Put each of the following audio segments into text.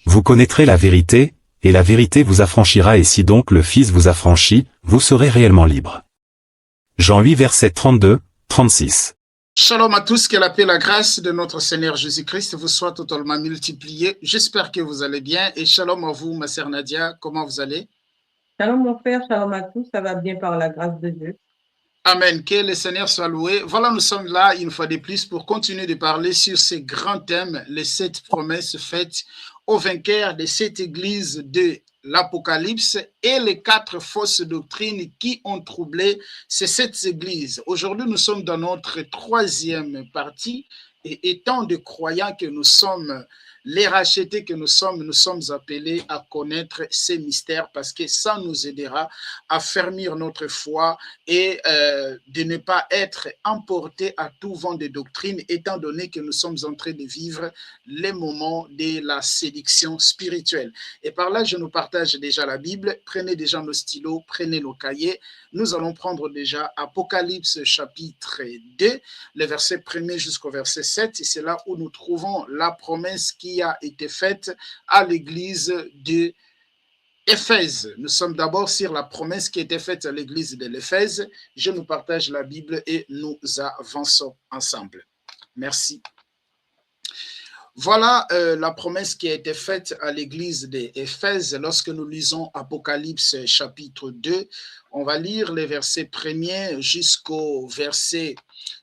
Vous connaîtrez la vérité, et la vérité vous affranchira, et si donc le Fils vous affranchit, vous serez réellement libre. Jean 8 versets 32, 36. Shalom à tous, que la paix et la grâce de notre Seigneur Jésus-Christ vous soient totalement multipliées. J'espère que vous allez bien et shalom à vous, ma sœur Nadia, comment vous allez? Shalom mon frère, shalom à tous, ça va bien par la grâce de Dieu. Amen, que le Seigneur soit loué. Voilà, nous sommes là une fois de plus pour continuer de parler sur ces grands thèmes, les 7 promesses faites aux vainqueurs de cette église de l'Apocalypse et les 4 fausses doctrines qui ont troublé ces 7 églises. Aujourd'hui, nous sommes dans notre 3e partie et étant de croyants que nous sommes, les rachetés que nous sommes appelés à connaître ces mystères parce que ça nous aidera à fermir notre foi et de ne pas être emporté à tout vent de doctrine, étant donné que nous sommes en train de vivre les moments de la séduction spirituelle. Et par là, je nous partage déjà la Bible. Prenez déjà nos stylos, prenez nos cahiers. Nous allons prendre déjà Apocalypse chapitre 2, le verset 1er jusqu'au verset 7. Et c'est là où nous trouvons la promesse qui a été faite à l'église de Éphèse. Nous sommes d'abord sur la promesse qui était faite à l'église de l'Éphèse. Je nous partage la Bible et nous avançons ensemble. Merci. Voilà la promesse qui a été faite à l'église d'Éphèse lorsque nous lisons Apocalypse chapitre 2. On va lire les versets 1er jusqu'au verset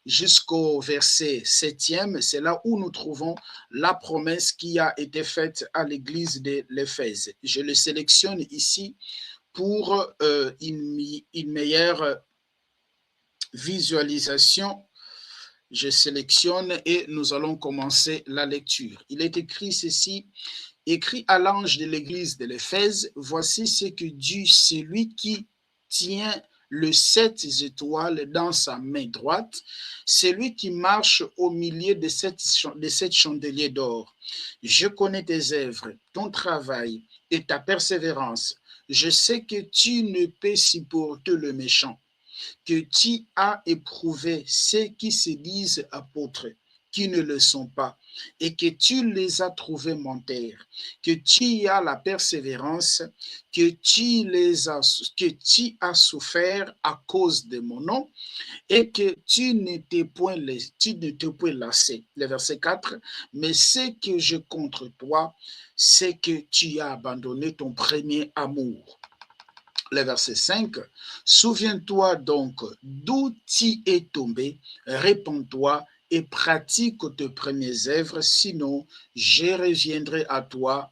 7e. C'est là où nous trouvons la promesse qui a été faite à l'église de l'Éphèse. Je le sélectionne ici pour une meilleure visualisation. Je sélectionne et nous allons commencer la lecture. Il est écrit ceci: écrit à l'ange de l'église de l'Éphèse, voici ce que dit celui qui tient le 7 étoiles dans sa main droite, celui qui marche au milieu de 7 chandeliers d'or. Je connais tes œuvres, ton travail et ta persévérance. Je sais que tu ne peux supporter le méchant, que tu as éprouvé ceux qui se disent apôtres, qui ne le sont pas, et que tu les as trouvés menteurs, que tu as la persévérance, que tu as souffert à cause de mon nom, et que tu ne t'es point lassé. Le verset 4, mais ce que je contre toi, c'est que tu as abandonné ton premier amour. Le verset 5, souviens-toi donc d'où tu es tombé, répands-toi et pratique tes premières œuvres, sinon je viendrai à toi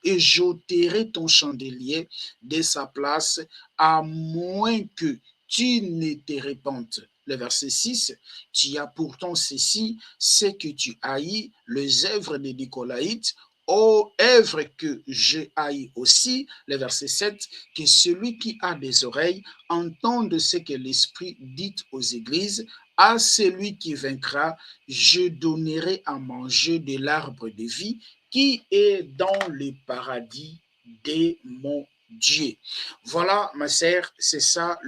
et j'ôterai ton chandelier de sa place, à moins que tu ne te répandes. Le verset 6, tu as pourtant ceci, c'est que tu haïs les œuvres des Nicolaïtes, ô œuvre que je haïs aussi. Le verset 7, que celui qui a des oreilles entende ce que l'Esprit dit aux églises. À celui qui vaincra, je donnerai à manger de l'arbre de vie qui est dans le paradis de mon Dieu. Voilà, ma sœur, c'est ça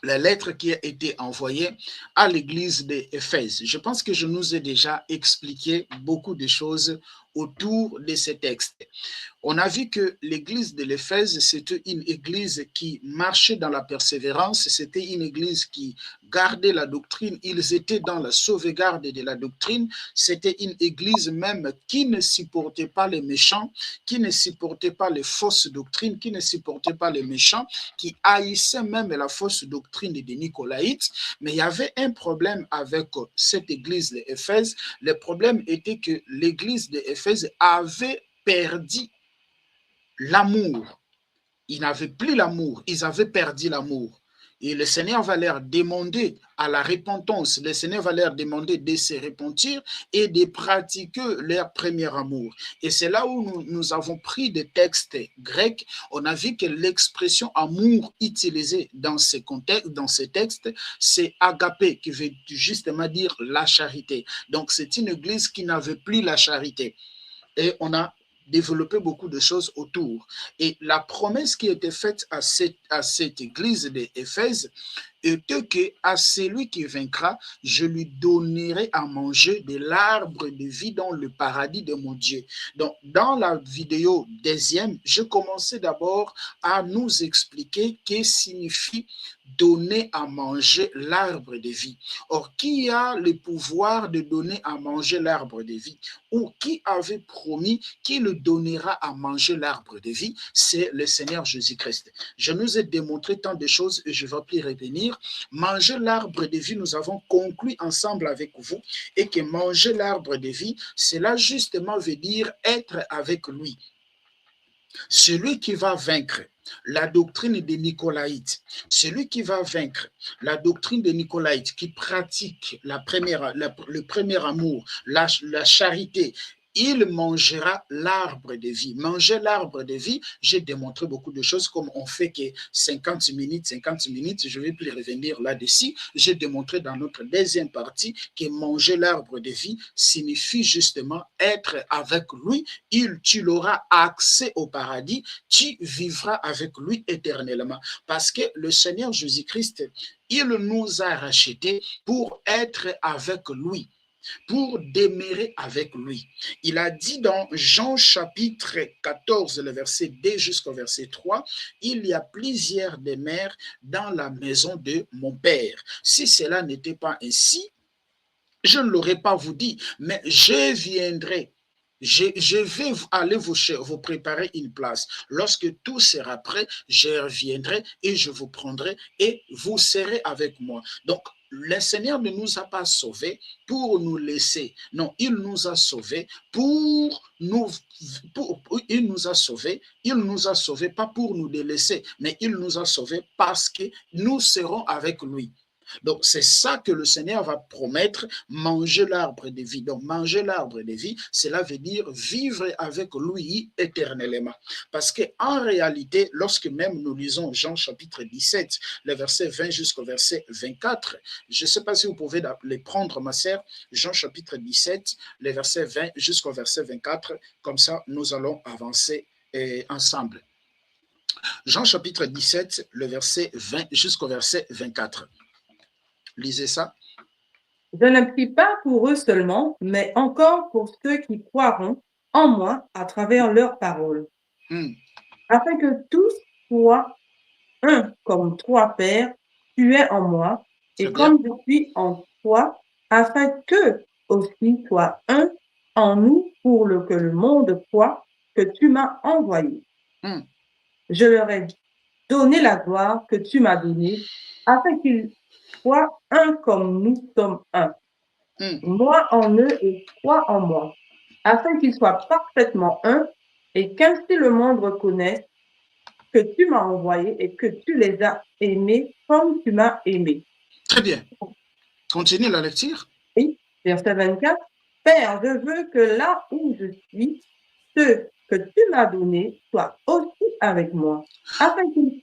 la lettre qui a été envoyée à l'église d'Éphèse. Je pense que je nous ai déjà expliqué beaucoup de choses autour de ces textes. On a vu que l'église de l'Éphèse, c'était une église qui marchait dans la persévérance, c'était une église qui gardait la doctrine, ils étaient dans la sauvegarde de la doctrine, c'était une église même qui ne supportait pas les méchants, qui ne supportait pas les fausses doctrines, qui ne supportait pas les méchants, qui haïssait même la fausse doctrine des Nicolaïtes. Mais il y avait un problème avec cette église d'Éphèse. Le problème était que l'église d'Éphèse avait perdu l'amour. Ils n'avaient plus l'amour, ils avaient perdu l'amour. Et le Seigneur va leur demander à la repentance, le Seigneur va leur demander de se repentir et de pratiquer leur premier amour. Et c'est là où nous avons pris des textes grecs. On a vu que l'expression amour utilisée dans ces contextes, dans ces textes, c'est agapé, qui veut justement dire la charité. Donc c'est une église qui n'avait plus la charité. Et on a développer beaucoup de choses autour. Et la promesse qui était faite à cette église d'Éphèse était que à celui qui vaincra, je lui donnerai à manger de l'arbre de vie dans le paradis de mon Dieu. Donc, dans la vidéo deuxième, je commençais d'abord à nous expliquer ce que signifie donner à manger l'arbre de vie. Or, qui a le pouvoir de donner à manger l'arbre de vie? Ou qui avait promis qu'il le donnera à manger l'arbre de vie? C'est le Seigneur Jésus-Christ. Je nous ai démontré tant de choses et je ne vais plus revenir. Manger l'arbre de vie, nous avons conclu ensemble avec vous et que manger l'arbre de vie, cela justement veut dire être avec lui. Celui qui va vaincre la doctrine des Nicolaïtes, celui qui va vaincre la doctrine des Nicolaïtes, qui pratique le premier amour, la charité, il mangera l'arbre de vie. Manger l'arbre de vie, j'ai démontré beaucoup de choses, comme on fait que 50 minutes, je ne vais plus revenir là-dessus. J'ai démontré dans notre deuxième partie que manger l'arbre de vie signifie justement être avec lui. Tu auras accès au paradis, tu vivras avec lui éternellement. Parce que le Seigneur Jésus-Christ, il nous a rachetés pour être avec lui, pour demeurer avec lui. Il a dit dans Jean chapitre 14, le verset 2 jusqu'au verset 3, il y a plusieurs demeures dans la maison de mon Père. Si cela n'était pas ainsi, je ne l'aurais pas vous dit, mais je viendrai. Je vais aller vous préparer une place. Lorsque tout sera prêt, je reviendrai et je vous prendrai et vous serez avec moi. Donc, le Seigneur ne nous a pas sauvés pour nous laisser. Non, il nous a sauvés il nous a sauvés pas pour nous délaisser, mais il nous a sauvés parce que nous serons avec lui. Donc, c'est ça que le Seigneur va promettre, manger l'arbre de vie. Donc, manger l'arbre de vie, cela veut dire vivre avec lui éternellement. Parce qu'en réalité, lorsque même nous lisons Jean chapitre 17, le verset 20 jusqu'au verset 24, je ne sais pas si vous pouvez les prendre, ma sœur, Jean chapitre 17, le verset 20 jusqu'au verset 24, comme ça, nous allons avancer ensemble. Jean chapitre 17, le verset 20 jusqu'au verset 24. Lisez ça. Je ne prie pas pour eux seulement, mais encore pour ceux qui croiront en moi à travers leurs paroles, afin que tous soient un comme toi, Père, tu es en moi, et comme je suis en toi, afin que aussi soient un en nous pour que le monde croit que tu m'as envoyé. Je leur ai donné la gloire que tu m'as donnée, afin qu'ils soient un comme nous sommes un. Moi en eux et toi en moi, afin qu'ils soient parfaitement un, et qu'ainsi le monde reconnaisse que tu m'as envoyé et que tu les as aimés comme tu m'as aimé. Très bien. Continue la lecture. Oui, verset 24. Père, je veux que là où je suis, ceux que tu m'as donnés soient aussi avec moi, afin qu'ils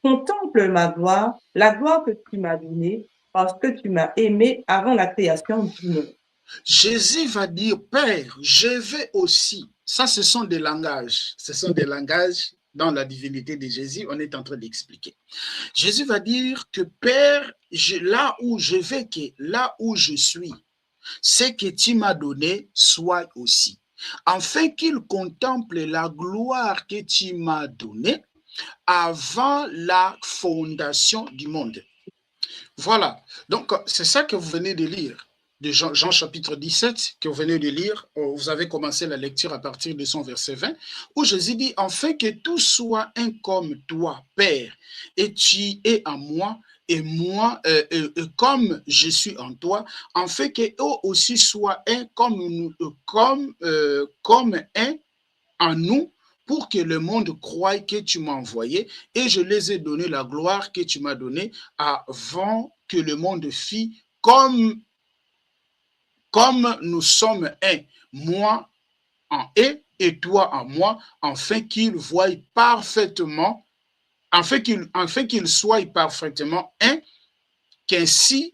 contemplent ma gloire, la gloire que tu m'as donnée, parce que tu m'as aimé avant la création du monde. Jésus va dire, Père, je vais aussi. Ça, ce sont des langages. Ce sont des langages dans la divinité de Jésus. On est en train d'expliquer. Jésus va dire que Père, là où je vais, que là où je suis, ce que tu m'as donné soit aussi. Afin qu'il contemple la gloire que tu m'as donnée avant la fondation du monde. Voilà. Donc, c'est ça que vous venez de lire, de Jean chapitre 17, que vous venez de lire. Vous avez commencé la lecture à partir de son verset 20, où Jésus dit, « Afin que tout soit un comme toi, Père, et tu es en moi, et moi, comme je suis en toi, afin qu'eux aussi soient un comme un en nous, pour que le monde croie que tu m'as envoyé, et je les ai donné la gloire que tu m'as donnée avant que le monde fît comme nous sommes un, moi en eux et toi en moi, afin qu'ils voient parfaitement, afin qu'ils soient parfaitement un, qu'ainsi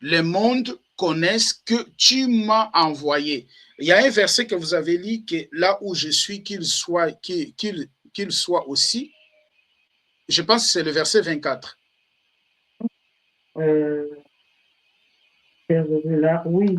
le monde connaissent que tu m'as envoyé. Il y a un verset que vous avez lu, que là où je suis, qu'il soit aussi. Je pense que c'est le verset 24. Là, oui.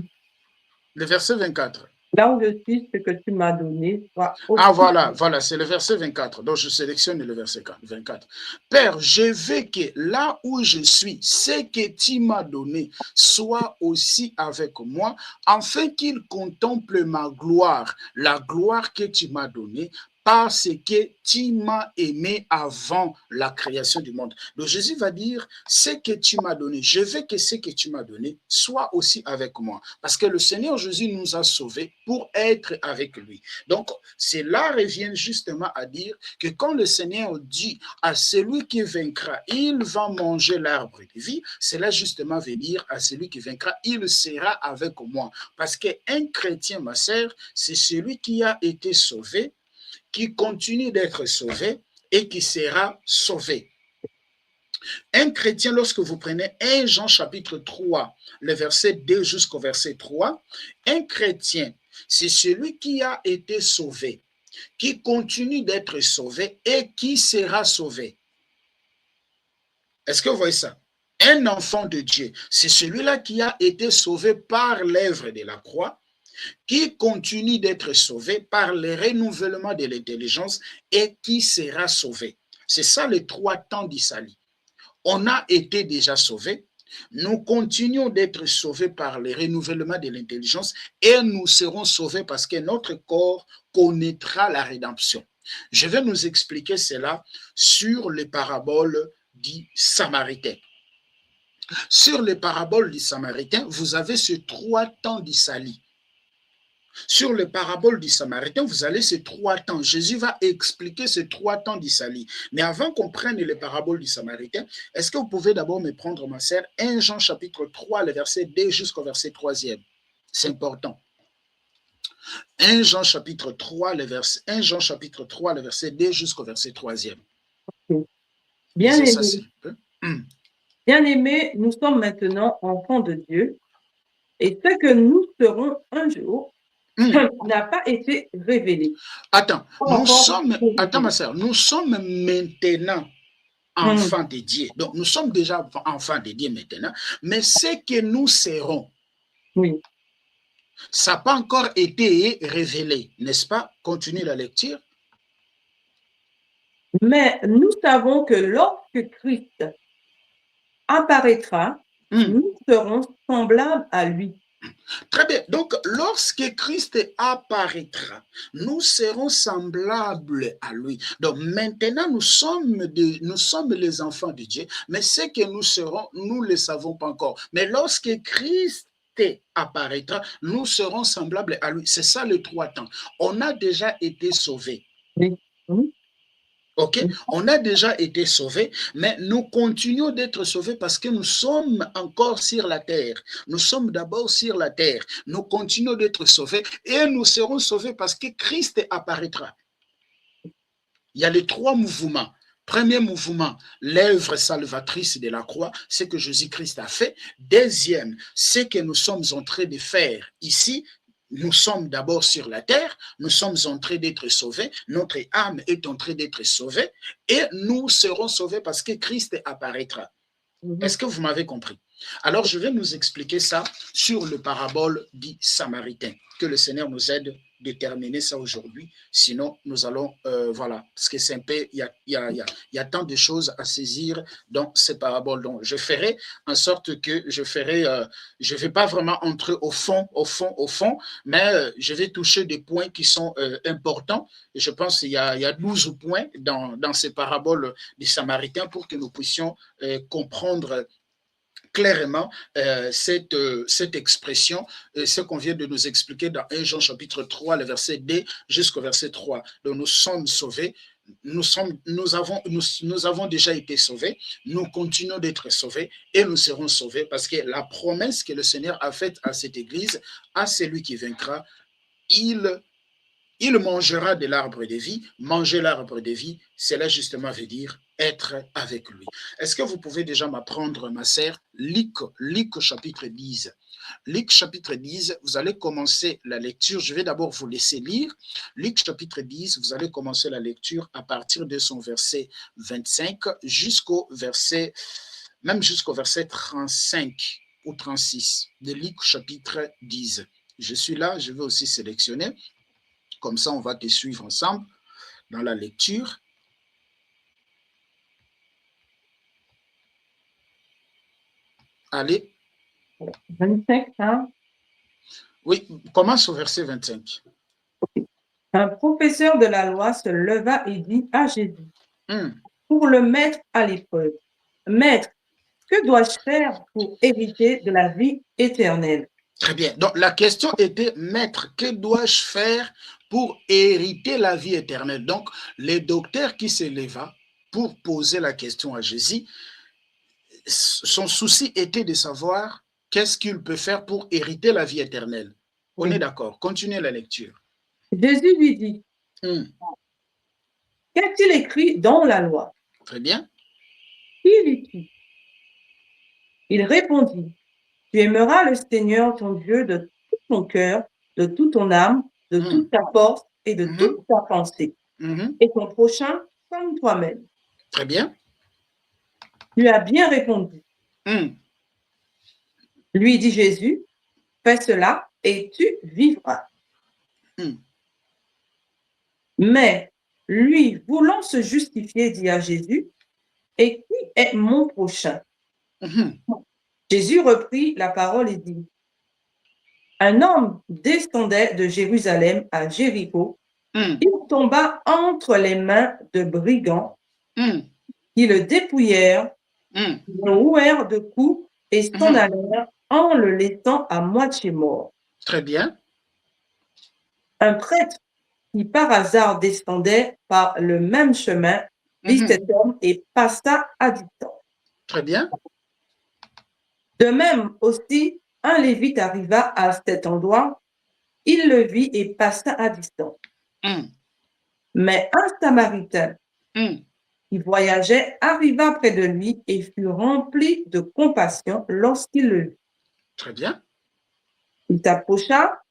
Le verset 24. Là où je suis, ce que tu m'as donné. Ah, voilà, c'est le verset 24. Donc, je sélectionne le verset 24. Père, je veux que là où je suis, ce que tu m'as donné soit aussi avec moi, afin qu'il contemple ma gloire, la gloire que tu m'as donnée, parce que tu m'as aimé avant la création du monde. Donc Jésus va dire, ce que tu m'as donné, je veux que ce que tu m'as donné soit aussi avec moi. Parce que le Seigneur Jésus nous a sauvés pour être avec lui. Donc, cela revient justement à dire que quand le Seigneur dit à celui qui vaincra, il va manger l'arbre de vie, cela justement veut dire à celui qui vaincra, il sera avec moi. Parce qu'un chrétien, ma sœur, c'est celui qui a été sauvé, qui continue d'être sauvé et qui sera sauvé. Un chrétien, lorsque vous prenez 1 Jean chapitre 3, le verset 2 jusqu'au verset 3, un chrétien, c'est celui qui a été sauvé, qui continue d'être sauvé et qui sera sauvé. Est-ce que vous voyez ça? Un enfant de Dieu, c'est celui-là qui a été sauvé par l'œuvre de la croix, qui continue d'être sauvé par le renouvellement de l'intelligence et qui sera sauvé. C'est ça les trois temps du salut. On a été déjà sauvés, nous continuons d'être sauvés par le renouvellement de l'intelligence et nous serons sauvés parce que notre corps connaîtra la rédemption. Je vais nous expliquer cela sur les paraboles du Samaritain. Sur les paraboles du Samaritain, vous avez ces trois temps du salut. Sur les paraboles du Samaritain, vous avez ces trois temps. Jésus va expliquer ces trois temps du salut. Mais avant qu'on prenne les paraboles du Samaritain, est-ce que vous pouvez d'abord me prendre, ma sœur, 1 Jean chapitre 3, le verset 2 jusqu'au verset 3e. C'est important. 1 Jean chapitre 3, le verset 2 jusqu'au verset 3e. Bien aimé, nous sommes maintenant enfants de Dieu, et ce que nous serons un jour n'a pas été révélé. Attends, ma soeur, nous sommes maintenant enfants de Dieu. Donc, nous sommes déjà enfants de Dieu maintenant, mais ce que nous serons, ça n'a pas encore été révélé, n'est-ce pas? Continue la lecture. Mais nous savons que lorsque Christ apparaîtra, nous serons semblables à lui. Très bien. Donc, lorsque Christ apparaîtra, nous serons semblables à lui. Donc, maintenant, nous sommes les enfants de Dieu, mais ce que nous serons, nous ne le savons pas encore. Mais lorsque Christ apparaîtra, nous serons semblables à lui. C'est ça les trois temps. On a déjà été sauvés. Ok, on a déjà été sauvés, mais nous continuons d'être sauvés parce que nous sommes encore sur la terre. Nous sommes d'abord sur la terre. Nous continuons d'être sauvés et nous serons sauvés parce que Christ apparaîtra. Il y a les trois mouvements. Premier mouvement, l'œuvre salvatrice de la croix, ce que Jésus-Christ a fait. Deuxième, ce que nous sommes en train de faire ici. Nous sommes d'abord sur la terre, nous sommes en train d'être sauvés, notre âme est en train d'être sauvée et nous serons sauvés parce que Christ apparaîtra. Est-ce que vous m'avez compris? Alors, je vais nous expliquer ça sur le parabole du Samaritain. Que le Seigneur nous aide de terminer ça aujourd'hui. Sinon, nous allons, voilà, parce que c'est un peu, il y a tant de choses à saisir dans ces paraboles. Donc, je ferai en sorte que je ne vais pas vraiment entrer au fond, mais je vais toucher des points qui sont importants. Et je pense qu'il y a 12 points dans ces paraboles du Samaritain pour que nous puissions comprendre clairement cette expression, ce qu'on vient de nous expliquer dans 1 Jean chapitre 3, le verset 2 jusqu'au verset 3. Donc nous sommes sauvés, nous avons déjà été sauvés, nous continuons d'être sauvés et nous serons sauvés parce que la promesse que le Seigneur a faite à cette église, à celui qui vaincra, il mangera de l'arbre de vie. Manger l'arbre de vie, cela justement veut dire être avec lui. Est-ce que vous pouvez déjà m'apprendre, ma sœur, Luc chapitre 10. Luc chapitre 10, vous allez commencer la lecture. Je vais d'abord vous laisser lire. Luc chapitre 10, vous allez commencer la lecture à partir de son verset 25 jusqu'au verset, même jusqu'au verset 35 ou 36 de Luc chapitre 10. Je suis là, je vais aussi sélectionner. Comme ça, on va te suivre ensemble dans la lecture. Allez. 25, hein? Oui, commence au verset 25. Un professeur de la loi se leva et dit à Jésus, pour le mettre à l'épreuve, Maître, que dois-je faire pour hériter de la vie éternelle? Très bien. Donc, la question était, Maître, que dois-je faire pour hériter la vie éternelle? Donc, les docteurs qui s'éleva pour poser la question à Jésus, son souci était de savoir qu'est-ce qu'il peut faire pour hériter la vie éternelle. On est d'accord. Continuez la lecture. Jésus lui dit, qu'est-il écrit dans la loi? Très bien. Qui lit-il? Il répondit, tu aimeras le Seigneur ton Dieu de tout ton cœur, de toute ton âme, de toute ta force et de toute ta pensée, et ton prochain comme toi-même. Très bien. Tu as bien répondu. Lui dit Jésus, fais cela et tu vivras. Mais lui, voulant se justifier, dit à Jésus, et qui est mon prochain? Jésus reprit la parole et dit, un homme descendait de Jérusalem à Jéricho. Il tomba entre les mains de brigands qui le dépouillèrent, le rouèrent de coups et s'en allèrent en le laissant à moitié mort. Très bien. Un prêtre qui par hasard descendait par le même chemin vit cet homme et passa à distance. Très bien. De même aussi, un Lévite arriva à cet endroit, il le vit et passa à distance. Mais un Samaritain qui voyageait arriva près de lui et fut rempli de compassion lorsqu'il le vit. Très bien. Il s'approcha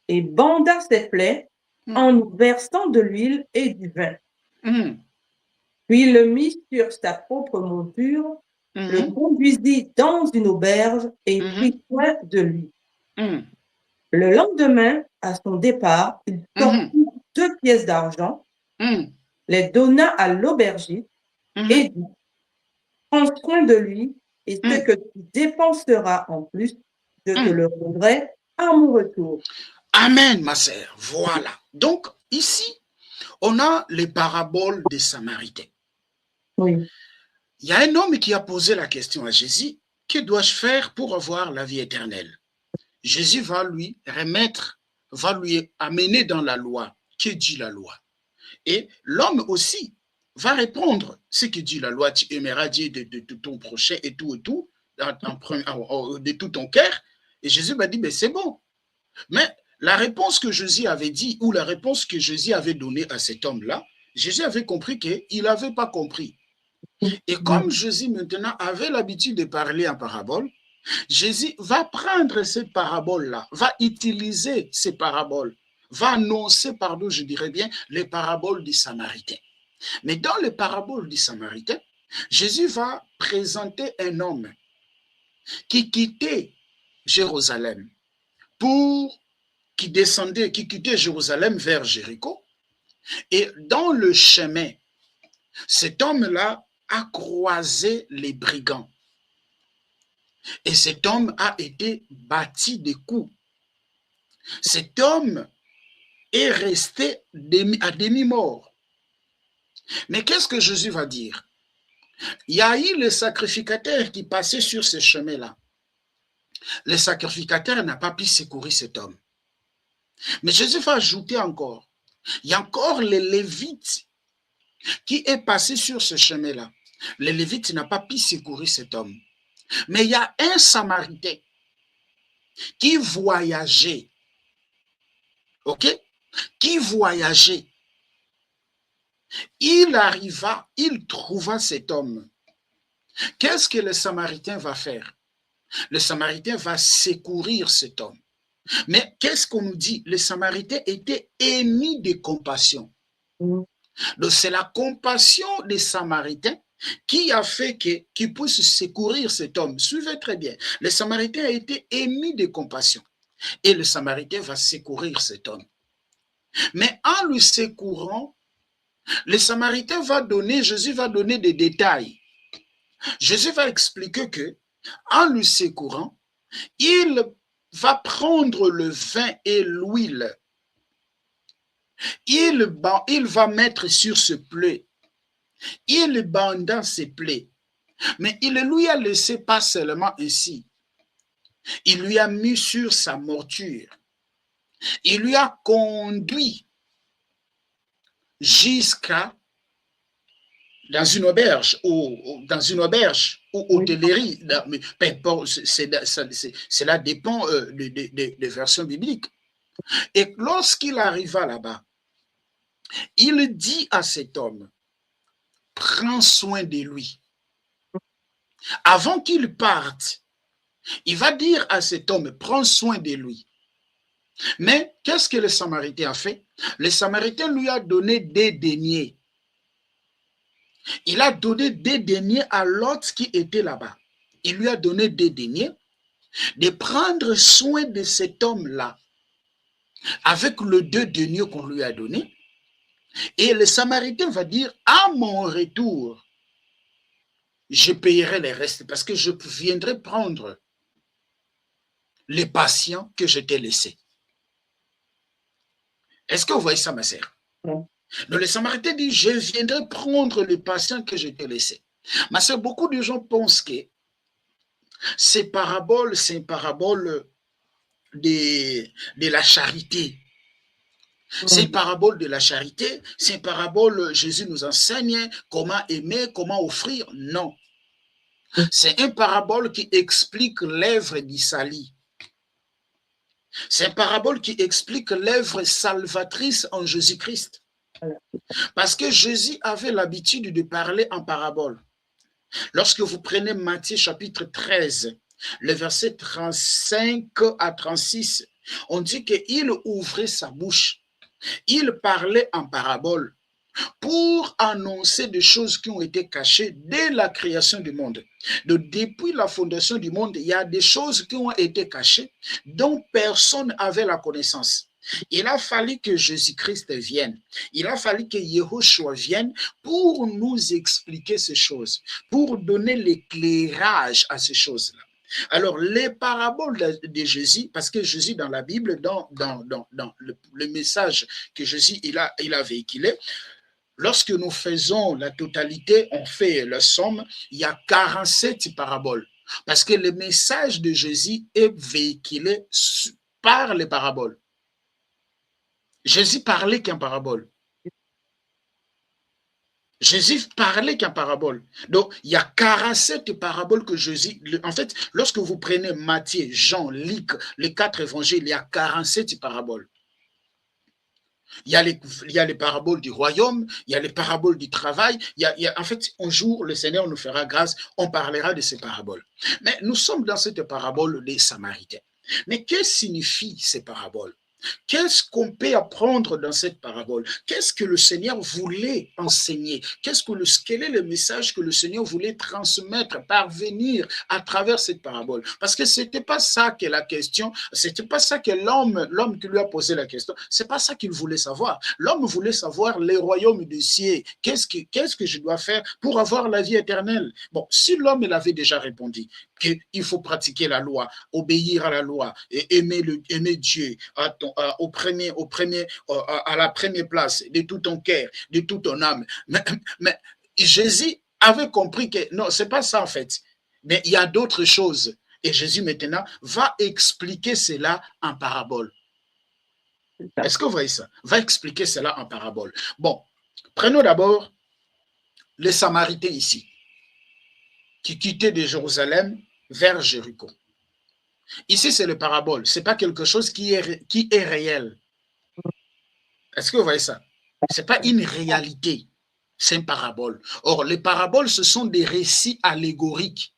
et banda ses plaies en y versant de l'huile et du vin. Puis il le mit sur sa propre monture, le conduisit dans une auberge et prit soin de lui. Le lendemain, à son départ, il sortit 2 pièces d'argent, les donna à l'aubergiste et dit, prends soin de lui et ce que tu dépenseras en plus, je te le rendrai à mon retour. Amen, ma sœur. Voilà. Donc, ici, on a les paraboles des Samaritains. Oui. Il y a un homme qui a posé la question à Jésus, que dois-je faire pour avoir la vie éternelle? Jésus va lui remettre, va lui amener dans la loi. Que dit la loi? Et l'homme aussi va répondre ce que dit la loi. Tu aimeras Dieu de ton prochain et tout, de tout ton cœur. Et Jésus m'a dit, mais c'est bon. Mais la réponse que Jésus avait dit, ou la réponse que Jésus avait donnée à cet homme-là, Jésus avait compris qu'il n'avait pas compris. Et comme Jésus maintenant avait l'habitude de parler en parabole, Jésus va prendre cette parabole-là, va utiliser ces paraboles, va annoncer, pardon, je dirais bien, les paraboles du Samaritain. Mais dans les paraboles du Samaritain, Jésus va présenter un homme qui quittait Jérusalem qui quittait Jérusalem vers Jéricho. Et dans le chemin, cet homme-là a croisé les brigands. Et cet homme a été battu de coups. Cet homme est resté à demi-mort. Mais qu'est-ce que Jésus va dire? Il y a eu le sacrificateur qui passait sur ce chemin-là. Le sacrificateur n'a pas pu secourir cet homme. Mais Jésus va ajouter encore, il y a encore les Lévites qui est passé sur ce chemin-là. Le Lévite n'a pas pu secourir cet homme. Mais il y a un Samaritain qui voyageait, ok? Qui voyageait. il arriva, il trouva cet homme. Qu'est-ce que le Samaritain va faire? Le Samaritain va secourir cet homme. Mais qu'est-ce qu'on nous dit? Le Samaritain était émis de compassion. Donc c'est la compassion des Samaritains qui a fait qu'il puisse secourir cet homme. Suivez très bien. Le Samaritain a été émis de compassion. Et le Samaritain va secourir cet homme. Mais en le secourant, le Samaritain va donner, Jésus va donner des détails. Jésus va expliquer que, en le secourant, il va prendre le vin et l'huile. Il va mettre sur ce plaie. Il banda ses plaies. Mais il ne lui a laissé pas seulement ainsi. Il lui a mis sur sa monture. Il lui a conduit jusqu'à dans une auberge ou hôtellerie. Cela dépend des versions bibliques. Et lorsqu'il arriva là-bas, il dit à cet homme, prends soin de lui. Avant qu'il parte, il va dire à cet homme, prends soin de lui. Mais qu'est-ce que le Samaritain a fait? Le Samaritain lui a donné des deniers. Il a donné des deniers à l'autre qui était là-bas. Il lui a donné des deniers de prendre soin de cet homme-là avec le 2 deniers qu'on lui a donné. Et le Samaritain va dire, à mon retour, je payerai les restes parce que je viendrai prendre les patients que je t'ai laissés. Est-ce que vous voyez ça, ma sœur? Non. Donc le Samaritain dit, je viendrai prendre les patients que je t'ai laissés. Ma sœur, beaucoup de gens pensent que ces paraboles, c'est une parabole de la charité. C'est une parabole de la charité, c'est une parabole, Jésus nous enseigne comment aimer, comment offrir. Non. C'est une parabole qui explique l'œuvre d'Isali. C'est une parabole qui explique l'œuvre salvatrice en Jésus-Christ. Parce que Jésus avait l'habitude de parler en parabole. Lorsque vous prenez Matthieu chapitre 13, le verset 35 à 36, on dit qu'il ouvrait sa bouche. Il parlait en parabole pour annoncer des choses qui ont été cachées dès la création du monde. Donc, depuis la fondation du monde, il y a des choses qui ont été cachées dont personne n'avait la connaissance. Il a fallu que Jésus-Christ vienne. Il a fallu que Yahushua vienne pour nous expliquer ces choses, pour donner l'éclairage à ces choses-là. Alors, les paraboles de Jésus, parce que Jésus dans la Bible, dans le message que Jésus il a véhiculé, lorsque nous faisons la totalité, on fait la somme, il y a 47 paraboles. Parce que le message de Jésus est véhiculé par les paraboles. Jésus parlait qu'en parabole. Jésus parlait qu'en parabole. Donc, il y a 47 paraboles que Jésus... En fait, lorsque vous prenez Matthieu, Jean, Luc, les 4 évangiles, il y a 47 paraboles. Il y a les paraboles du royaume, il y a les paraboles du travail. En fait, un jour, le Seigneur nous fera grâce, on parlera de ces paraboles. Mais nous sommes dans cette parabole des Samaritains. Mais que signifient ces paraboles? Qu'est-ce qu'on peut apprendre dans cette parabole? Qu'est-ce que le Seigneur voulait enseigner? Quel est le message que le Seigneur voulait transmettre, parvenir à travers cette parabole? Parce que c'était pas ça que la question, c'était pas ça que l'homme qui lui a posé la question, c'est pas ça qu'il voulait savoir. L'homme voulait savoir les royaumes des cieux. Qu'est-ce que je dois faire pour avoir la vie éternelle? Bon, si l'homme l'avait déjà répondu, qu'il faut pratiquer la loi, obéir à la loi, et aimer Dieu à la première place de tout ton cœur, de toute ton âme. Mais Jésus avait compris que non, c'est pas ça en fait. Mais il y a d'autres choses. Et Jésus maintenant va expliquer cela en parabole. Est-ce que vous voyez ça? Va expliquer cela en parabole. Bon, prenons d'abord les Samaritains ici, qui quittaient de Jérusalem vers Jéricho. Ici, c'est le parabole. Ce n'est pas quelque chose qui est réel. Est-ce que vous voyez ça? Ce n'est pas une réalité. C'est une parabole. Or, les paraboles, ce sont des récits allégoriques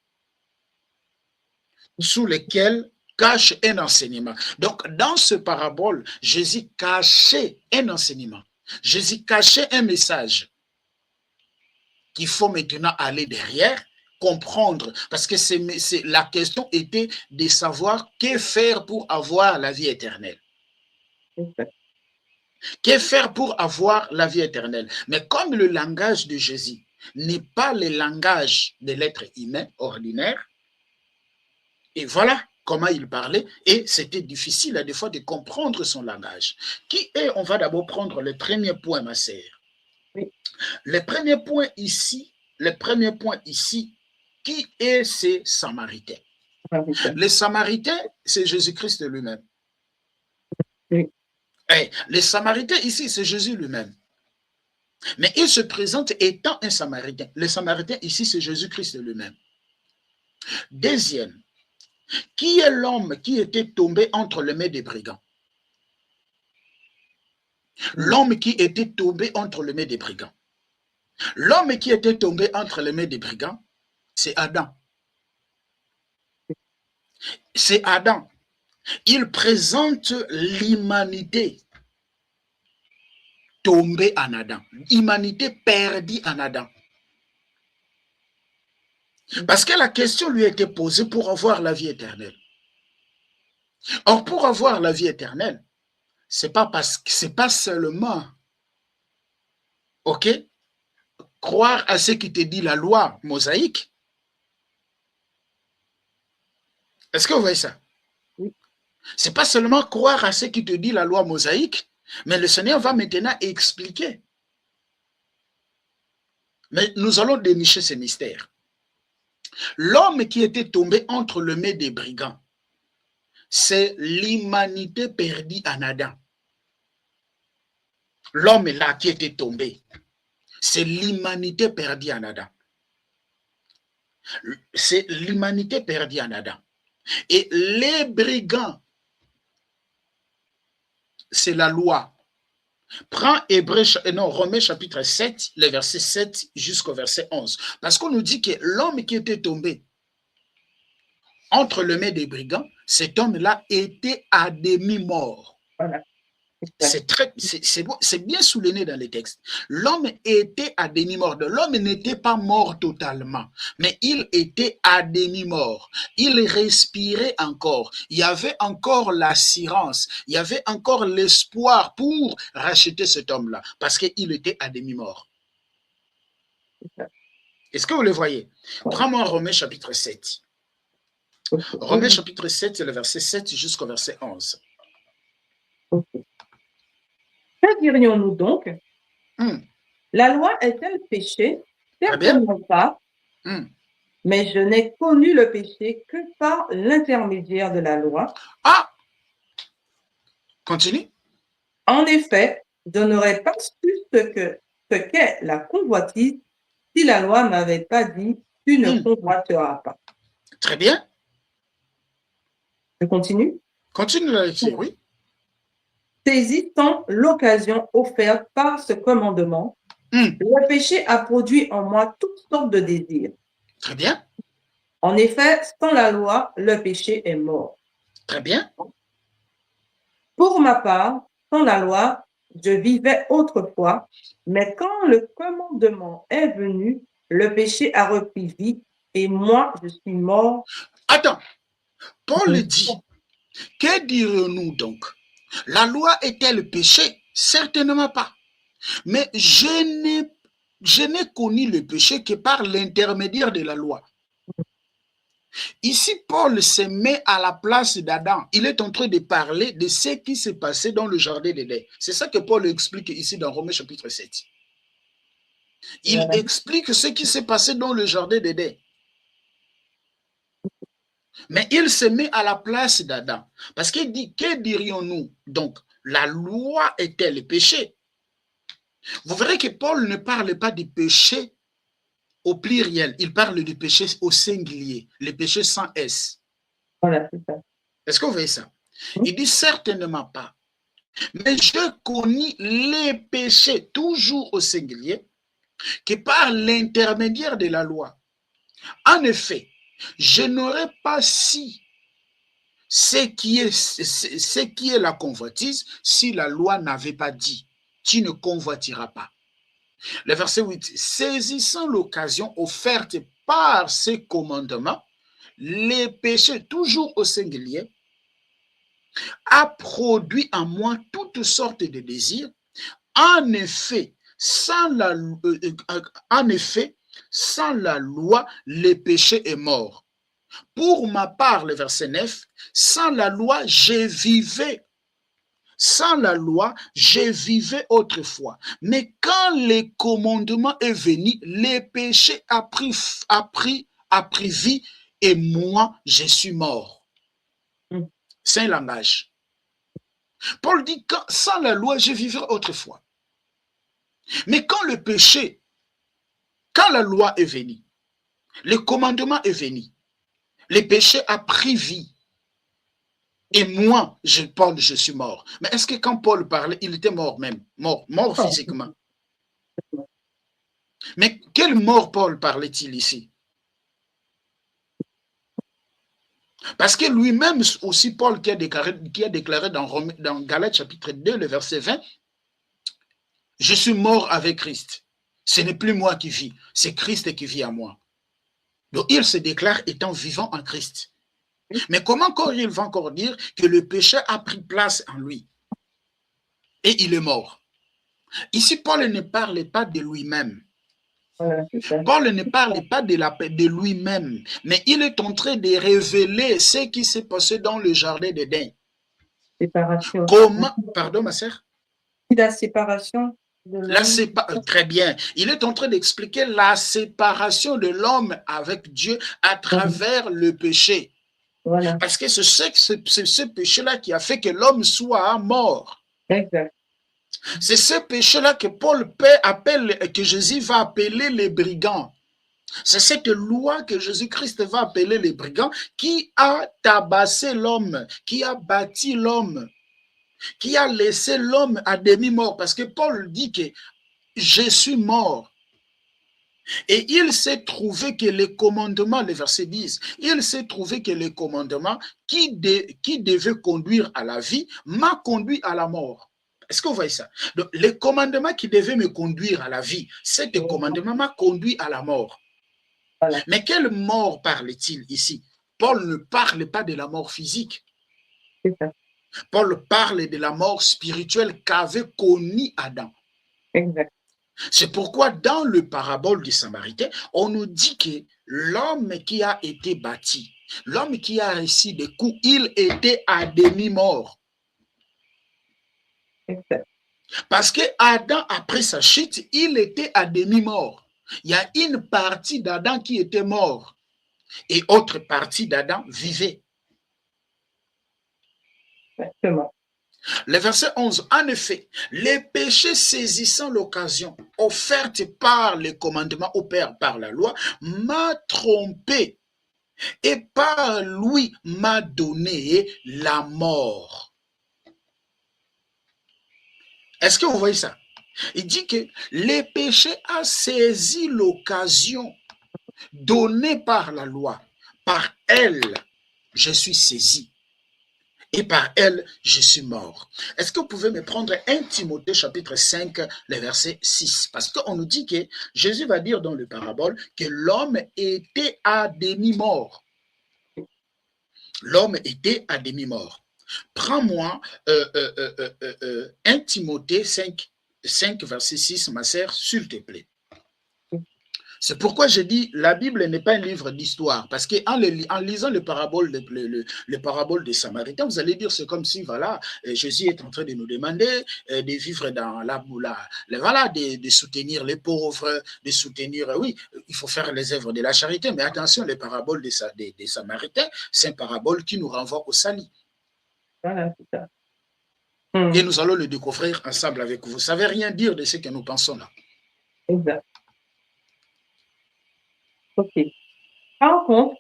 sous lesquels cache un enseignement. Donc, dans ce parabole, Jésus cachait un enseignement. Jésus cachait un message qu'il faut maintenant aller derrière, comprendre, parce que la question était de savoir que faire pour avoir la vie éternelle. Que faire pour avoir la vie éternelle? Mais comme le langage de Jésus n'est pas le langage de l'être humain ordinaire, et voilà comment il parlait, et c'était difficile à des fois de comprendre son langage. Qui est, on va d'abord prendre le premier point, ma sœur. Oui. Le premier point ici, qui est ces Samaritains? Les Samaritains, c'est Jésus-Christ lui-même. Oui. Hey, les Samaritains ici, c'est Jésus lui-même. Mais il se présente étant un Samaritain. Les Samaritains ici, c'est Jésus-Christ lui-même. Deuxième, qui est l'homme qui était tombé entre les mains des brigands? L'homme qui était tombé entre les mains des brigands. L'homme qui était tombé entre les mains des brigands, c'est Adam. C'est Adam. Il présente l'humanité tombée en Adam. Humanité perdue en Adam. Parce que la question lui a été posée pour avoir la vie éternelle. Or, pour avoir la vie éternelle, c'est pas seulement, ok, croire à ce qui te dit la loi mosaïque. Est-ce que vous voyez ça? Oui. C'est pas seulement croire à ce qui te dit la loi mosaïque, mais le Seigneur va maintenant expliquer. Mais nous allons dénicher ces mystères. L'homme qui était tombé entre les mains des brigands, c'est l'humanité perdue en Adam. L'homme là qui était tombé, c'est l'humanité perdue en Adam. C'est l'humanité perdue en Adam. Et les brigands, c'est la loi. Prends Romains chapitre 7, le verset 7 jusqu'au verset 11. Parce qu'on nous dit que l'homme qui était tombé entre les mains des brigands, cet homme-là était à demi-mort. Voilà. C'est bien souligné dans les textes. L'homme était à demi-mort. L'homme n'était pas mort totalement, mais il était à demi-mort. Il respirait encore. Il y avait encore l'assurance. Il y avait encore l'espoir pour racheter cet homme-là, parce qu'il était à demi-mort. Est-ce que vous le voyez? Prends-moi Romains chapitre 7. Romains chapitre 7, c'est le verset 7 jusqu'au verset 11. Que dirions-nous donc? La loi est-elle péché? Certainement pas. Mais je n'ai connu le péché que par l'intermédiaire de la loi. Ah! Continue. En effet, je n'aurais pas su ce qu'est la convoitise si la loi m'avait pas dit « tu ne convoiteras pas ». Très bien. Je continue? Continue la lecture, oui. Saisissant l'occasion offerte par ce commandement, le péché a produit en moi toutes sortes de désirs. Très bien. En effet, sans la loi, le péché est mort. Très bien. Pour ma part, sans la loi, je vivais autrefois, mais quand le commandement est venu, le péché a repris vie et moi, je suis mort. Attends, Paul dit, que dirons-nous donc? La loi est-elle péché? Certainement pas. Mais je n'ai connu le péché que par l'intermédiaire de la loi. Ici, Paul se met à la place d'Adam. Il est en train de parler de ce qui s'est passé dans le jardin d'Éden. C'est ça que Paul explique ici dans Romains chapitre 7. Il explique ce qui s'est passé dans le jardin d'Éden. Mais il se met à la place d'Adam. Parce qu'il dit, que dirions-nous donc? La loi est-elle péché? Vous verrez que Paul ne parle pas du péché au pluriel. Il parle du péché au singulier. Le péché sans S. Voilà, c'est ça. Est-ce que vous voyez ça? Il dit certainement pas. Mais je connais les péchés, toujours au singulier, que par l'intermédiaire de la loi. En effet, je n'aurais pas si ce qui est la convoitise si la loi n'avait pas dit « tu ne convoiteras pas ». Le verset 8, saisissant l'occasion offerte par ces commandements, les péchés, toujours au singulier, a produit en moi toutes sortes de désirs. En effet, sans la loi, le péché est mort. Pour ma part, le verset 9, sans la loi, je vivais. Sans la loi, je vivais autrefois. Mais quand le commandement est venu, le péché a pris vie et moi, je suis mort. C'est un langage. Paul dit, sans la loi, je vivais autrefois. Mais quand le péché, quand la loi est venue, le commandement est venu, le péché a pris vie. Et moi, Paul, je suis mort. Mais est-ce que quand Paul parlait, il était mort même, mort physiquement? Mais quelle mort Paul parlait-il ici? Parce que lui-même aussi, Paul qui a déclaré dans Galates chapitre 2, le verset 20, « Je suis mort avec Christ. Ce n'est plus moi qui vis, c'est Christ qui vit en moi. » Donc il se déclare étant vivant en Christ. Mais comment encore il va encore dire que le péché a pris place en lui et il est mort? Ici, Paul ne parle pas de lui-même. Paul ne parle pas de lui-même, mais il est en train de révéler ce qui s'est passé dans le jardin d'Éden. Séparation. Comment, pardon ma sœur? La séparation. Très bien. Il est en train d'expliquer la séparation de l'homme avec Dieu à travers le péché. Voilà. Parce que c'est ce péché-là qui a fait que l'homme soit mort. Exact. C'est ce péché-là que que Jésus va appeler les brigands. C'est cette loi que Jésus-Christ va appeler les brigands qui a tabassé l'homme, qui a bâti l'homme, qui a laissé l'homme à demi-mort. Parce que Paul dit que je suis mort. Et il s'est trouvé que les commandements, le verset 10, il s'est trouvé que les commandements qui devaient conduire à la vie m'a conduit à la mort. Est-ce que vous voyez ça? Donc, les commandements qui devaient me conduire à la vie, cet commandement m'a conduit à la mort. Voilà. Mais quelle mort parle-t-il ici? Paul ne parle pas de la mort physique. Paul parle de la mort spirituelle qu'avait connue Adam. Exact. C'est pourquoi dans le parabole du Samaritain, on nous dit que l'homme qui a été bâti, l'homme qui a reçu des coups, il était à demi-mort. Parce que Adam, après sa chute, il était à demi-mort. Il y a une partie d'Adam qui était mort et autre partie d'Adam vivait. Exactement. Le verset 11, en effet, les péchés saisissant l'occasion offerte par les commandements au Père par la loi m'a trompé et par lui m'a donné la mort. Est-ce que vous voyez ça? Il dit que les péchés a saisi l'occasion donnée par la loi. Par elle, je suis saisi. Et par elle, je suis mort. Est-ce que vous pouvez me prendre 1 Timothée chapitre 5, le verset 6? Parce qu'on nous dit que Jésus va dire dans le parabole que l'homme était à demi-mort. L'homme était à demi-mort. Prends-moi 1 Timothée 5, verset 6, ma sœur, s'il te plaît. C'est pourquoi je dis la Bible n'est pas un livre d'histoire, parce qu'en lisant le parabole des Samaritains, vous allez dire c'est comme si voilà Jésus est en train de nous demander de vivre dans la voilà, de soutenir les pauvres, de soutenir, oui, il faut faire les œuvres de la charité, mais attention, les paraboles des Samaritains, c'est une parabole qui nous renvoie au salut. Voilà, c'est ça. Et nous allons le découvrir ensemble avec vous. Ça ne veut rien dire de ce que nous pensons là. Exact. Ok. Par contre,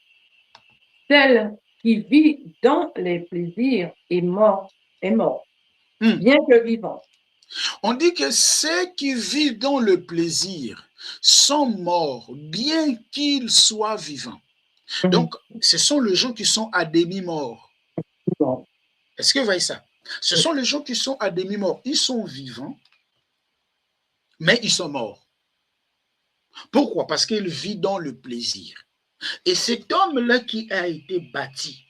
celle qui vit dans les plaisirs est mort, bien que vivant. On dit que ceux qui vivent dans le plaisir, sont morts, bien qu'ils soient vivants. Donc, ce sont les gens qui sont à demi-morts. Est-ce que vous voyez ça? Ce sont les gens qui sont à demi-morts. Ils sont vivants, mais ils sont morts. Pourquoi? Parce qu'ils vivent dans le plaisir. Et cet homme-là qui a été bâti,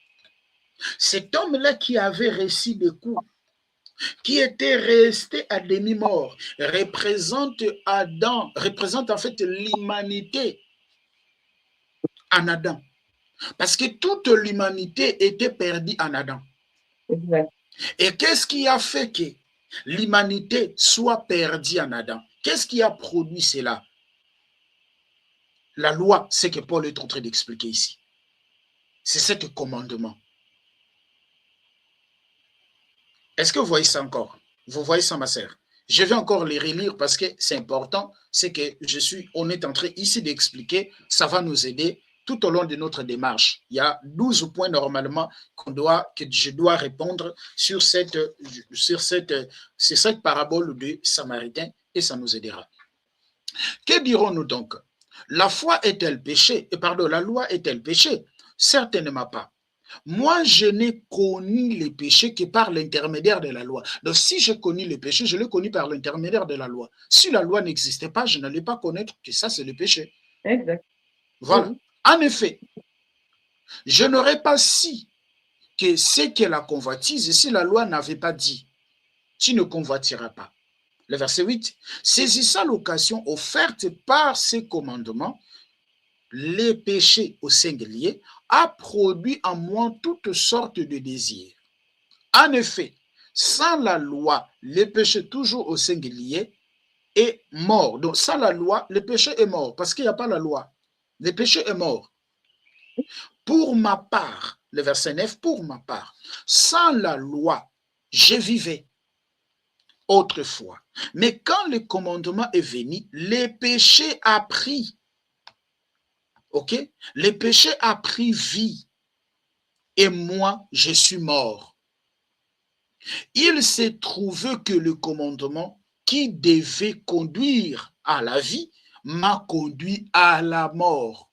cet homme-là qui avait reçu des coups, qui était resté à demi-mort, représente Adam, représente en fait l'humanité en Adam. Parce que toute l'humanité était perdue en Adam. Exact. Et qu'est-ce qui a fait que l'humanité soit perdue en Adam? Qu'est-ce qui a produit cela? La loi, c'est que Paul est en train d'expliquer ici. C'est ce commandement. Est-ce que vous voyez ça encore? Vous voyez ça, ma sœur? Je vais encore les relire parce que c'est important. C'est que on est en train ici d'expliquer. Ça va nous aider tout au long de notre démarche. Il y a 12 points normalement que je dois répondre sur cette parabole du Samaritain et ça nous aidera. Que dirons-nous donc? La foi est-elle péché? Pardon, la loi est-elle péché? Certainement pas. Moi, je n'ai connu les péchés que par l'intermédiaire de la loi. Donc, si j'ai connu les péchés, je l'ai connu par l'intermédiaire de la loi. Si la loi n'existait pas, je n'allais pas connaître que ça, c'est le péché. Exact. Voilà. Oui. En effet, je n'aurais pas su que c'est que la convoitise, et si la loi n'avait pas dit, tu ne convoitiras pas. Le verset 8, saisissant l'occasion offerte par ces commandements, les péchés au singulier, a produit en moi toutes sortes de désirs. En effet, sans la loi, le péché toujours au singulier est mort. Donc, sans la loi, le péché est mort parce qu'il n'y a pas la loi. Le péché est mort. Pour ma part, le verset 9, pour ma part, sans la loi, je vivais autrefois. Mais quand le commandement est venu, le péché a pris. OK? Le péché a pris vie. Et moi, je suis mort. Il s'est trouvé que le commandement qui devait conduire à la vie m'a conduit à la mort.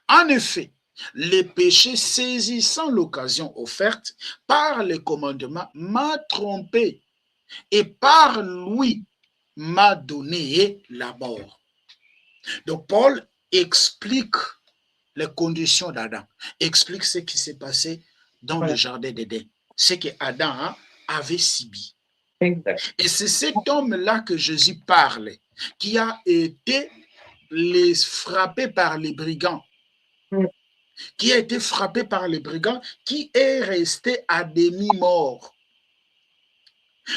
En effet, le péché saisissant l'occasion offerte par le commandement m'a trompé et par lui m'a donné la mort. Donc Paul explique les conditions d'Adam, explique ce qui s'est passé dans le jardin d'Éden, ce que Adam avait subi. Exact. Et c'est cet homme-là que Jésus parle, qui a été frappé par les brigands, qui a été frappé par les brigands, qui est resté à demi-mort.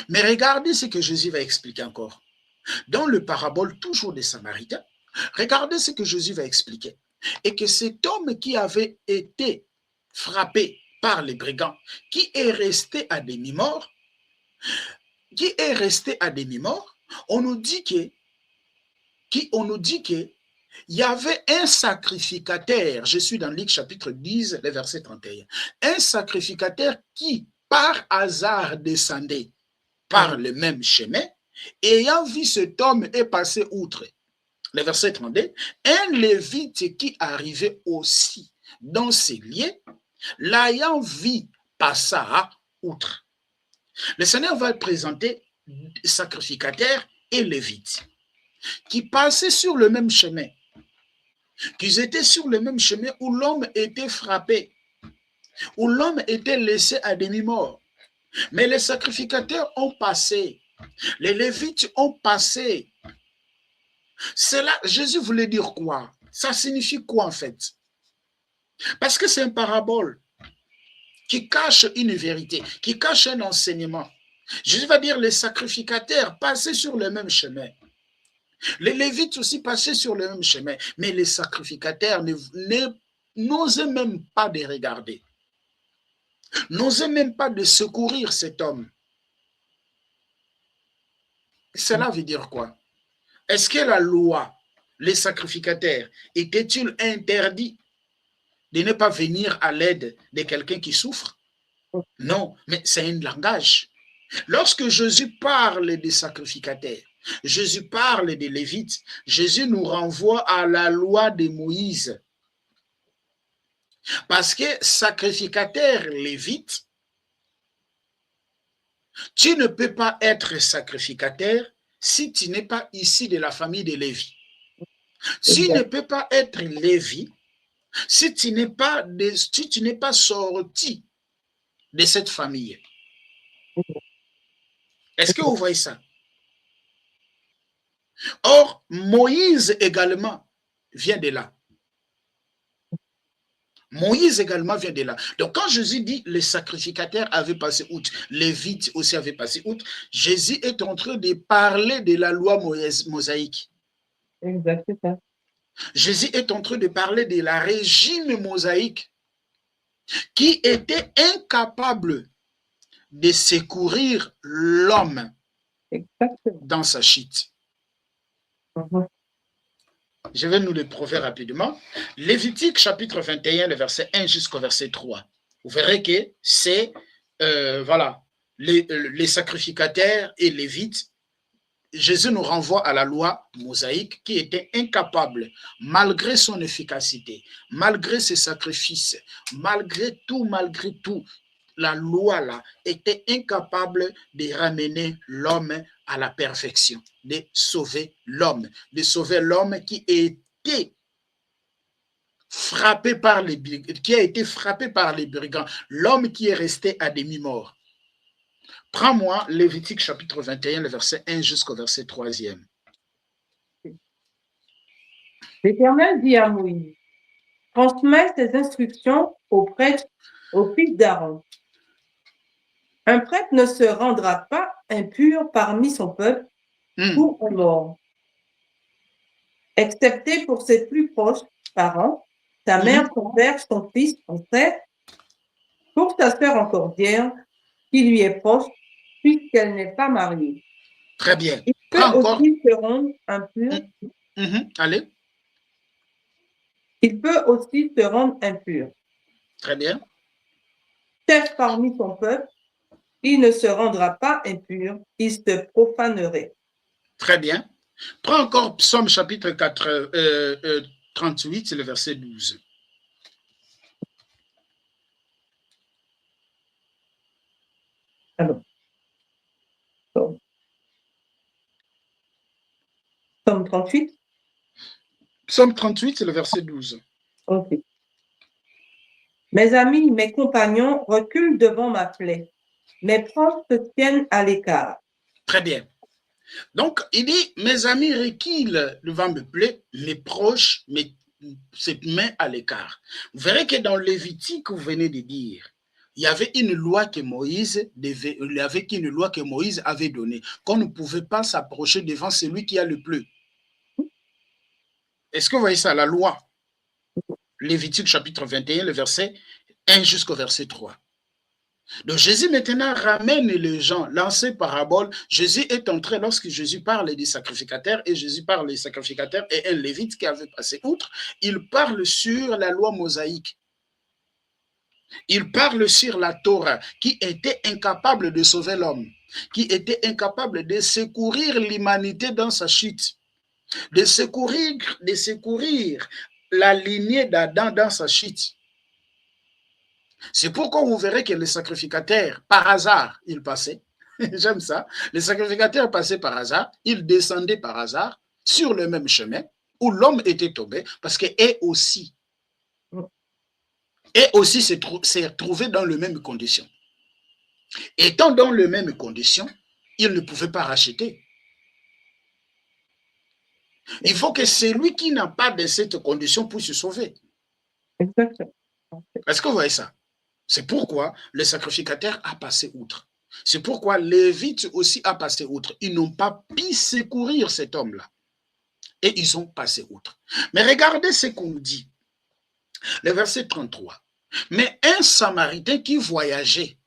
Mais regardez ce que Jésus va expliquer encore. Dans le parabole toujours des Samaritains, regardez ce que Jésus va expliquer. Et que cet homme qui avait été frappé par les brigands, qui est resté à demi-mort, on nous dit que il y avait un sacrificateur, je suis dans Luc chapitre 10, le verset 31, un sacrificateur qui, par hasard, descendait par le même chemin, ayant vu cet homme est passé outre. Le verset 32, un lévite qui arrivait aussi dans ces lieux, l'ayant vu passa outre. Le Seigneur va présenter sacrificateur et lévite qui passaient sur le même chemin, qu'ils étaient sur le même chemin où l'homme était frappé, où l'homme était laissé à demi-mort. Mais les sacrificateurs ont passé, les lévites ont passé. Cela, Jésus voulait dire quoi? Ça signifie quoi en fait? Parce que c'est une parabole qui cache une vérité, qui cache un enseignement. Jésus va dire les sacrificateurs passaient sur le même chemin. Les lévites aussi passaient sur le même chemin, mais les sacrificateurs n'osaient même pas de regarder, n'osaient même pas de secourir cet homme. Cela veut dire quoi? Est-ce que la loi, les sacrificateurs, étaient-ils interdits de ne pas venir à l'aide de quelqu'un qui souffre? Non, mais c'est un langage. Lorsque Jésus parle des sacrificateurs, Jésus parle des Lévites. Jésus nous renvoie à la loi de Moïse. Parce que sacrificateur lévite, tu ne peux pas être sacrificateur si tu n'es pas issu de la famille de Lévi. Tu ne peux pas être Lévi si tu n'es pas sorti de cette famille. Est-ce que vous voyez ça? Or, Moïse également vient de là. Moïse également vient de là. Donc, quand Jésus dit les sacrificateurs avaient passé outre, les Lévites aussi avaient passé outre, Jésus est en train de parler de la loi mosaïque. Exactement. Jésus est en train de parler de la régime mosaïque qui était incapable de secourir l'homme dans sa chute. Je vais nous le prouver rapidement. Lévitique chapitre 21, le verset 1 jusqu'au verset 3. Vous verrez que c'est voilà, les sacrificateurs et les Lévites. Jésus nous renvoie à la loi mosaïque qui était incapable, malgré son efficacité, malgré ses sacrifices, malgré tout, la loi là était incapable de ramener l'homme à la perfection, de sauver l'homme qui était frappé par les brigands, l'homme qui est resté à demi-mort. Prends-moi Lévitique chapitre 21, le verset 1 jusqu'au verset 3e. L'Éternel dit à Moïse, transmets ces instructions au prêtre, au fils d'Aaron. Un prêtre ne se rendra pas impur parmi son peuple ou en mort, excepté pour ses plus proches parents, ta mère, ton père, ton fils, ton frère, pour ta sœur encore vierge, qui lui est proche, puisqu'elle n'est pas mariée. Très bien. Il peut aussi se rendre impur. Allez. Il peut aussi se rendre impur. Très bien. Chef parmi son peuple, il ne se rendra pas impur, il se profanerait. Très bien. Prends encore Psaume chapitre 38, c'est le verset 12. Alors, Psaume 38. Psaume 38, c'est le verset 12. Ok. Mes amis, mes compagnons reculent devant ma plaie. Mes proches se tiennent à l'écart. Très bien. Donc, il dit, mes amis reculent devant ma plaie, mes proches se mettent à l'écart. Vous verrez que dans Lévitique, vous venez de dire, il y avait une loi que Moïse avait donnée, qu'on ne pouvait pas s'approcher devant celui qui a le plus. Est-ce que vous voyez ça, la loi? Lévitique chapitre 21, le verset 1 jusqu'au verset 3. Donc Jésus maintenant ramène les gens, lancé parabole. Jésus est entré, lorsque Jésus parle des sacrificateurs, et Jésus parle des sacrificateurs et un lévite qui avait passé outre, il parle sur la loi mosaïque. Il parle sur la Torah, qui était incapable de sauver l'homme, qui était incapable de secourir l'humanité dans sa chute, de secourir la lignée d'Adam dans sa chute. C'est pourquoi vous verrez que les sacrificateurs, par hasard, ils passaient. J'aime ça. Les sacrificateurs passaient par hasard, ils descendaient par hasard sur le même chemin où l'homme était tombé, parce qu'eux aussi s'est trouvé dans les mêmes conditions. Étant dans les mêmes conditions, ils ne pouvaient pas racheter. Il faut que celui qui n'a pas de cette condition puisse se sauver. Exactement. Est-ce que vous voyez ça? C'est pourquoi le sacrificateur a passé outre. C'est pourquoi Lévite aussi a passé outre. Ils n'ont pas pu secourir cet homme-là. Et ils ont passé outre. Mais regardez ce qu'on dit. Le verset 33. Mais un Samaritain qui voyageait,